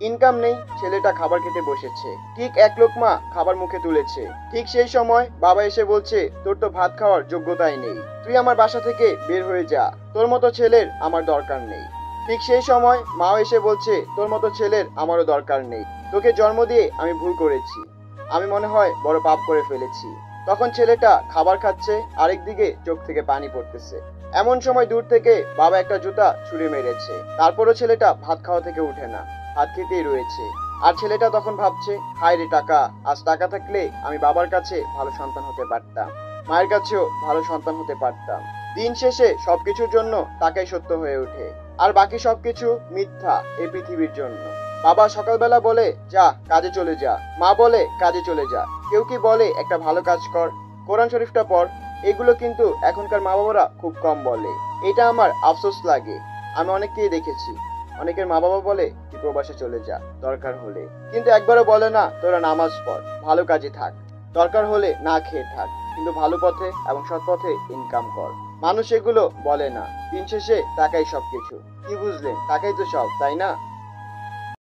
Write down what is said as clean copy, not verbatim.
Income নেই, ছেলেটা খাবার খেতে বসেছে। ঠিক এক লোকমা খাবার মুখে তুলেছে। ঠিক সেই সময় বাবা এসে বলছে, তোর তো ভাত খাওয়ার যোগ্যতাই নেই, তুই আমার বাসা থেকে বের হয়ে যা, তোর মতো ছেলের আমার দরকার নেই। ঠিক সেই সময় মাও এসে বলছে, তোর মতো ছেলের আমারও দরকার নেই, তোকে জন্ম দিয়ে আমি ভুল করেছি, আমি মনে হয় বড় পাপ করে ফেলেছি। তখন ছেলেটা খাবার খাচ্ছে, আরেকদিকে চোখ থেকে পানি পড়তেছে। এমন সময় দূর থেকে বাবা একটা জুতা ছুঁড়ে মেরেছে। তারপরও ছেলেটা ভাত খাওয়া থেকে উঠে না, ভাত খেতেই রয়েছে। আর ছেলেটা তখন ভাবছে, হায় রে টাকা, আজ টাকা থাকলে আমি বাবার কাছে ভালো সন্তান হতে পারতাম, মায়ের কাছেও ভালো সন্তান হতে পারতাম। দিন শেষে সবকিছুর জন্য টাকাই সত্য হয়ে ওঠে, আর বাকি সবকিছু মিথ্যা এই পৃথিবীর জন্য। বাবা সকালবেলা বলে, যা কাজে চলে যা, মা বলে কাজে চলে যা, কেউ কি বলে একটা ভালো কাজ কর, কোরআন শরীফটা পড়। এগুলো কিন্তু এখনকার মা বাবারা খুব কম বলে। এটা আমার আফসোস লাগে। আমি অনেককেই দেখেছি, অনেকের মা বাবা বলে তুই প্রবাসে চলে যা দরকার হলে, কিন্তু একবারও বলে না তোরা নামাজ পড়, ভালো কাজে থাক, দরকার হলে না খেয়ে থাক, কিন্তু ভালো পথে এবং সৎ পথে ইনকাম কর। মানুষ এগুলো বলে না। দিন শেষে টাকাই সবকিছু। কি বুঝলেন? টাকাই তো সব, তাই না?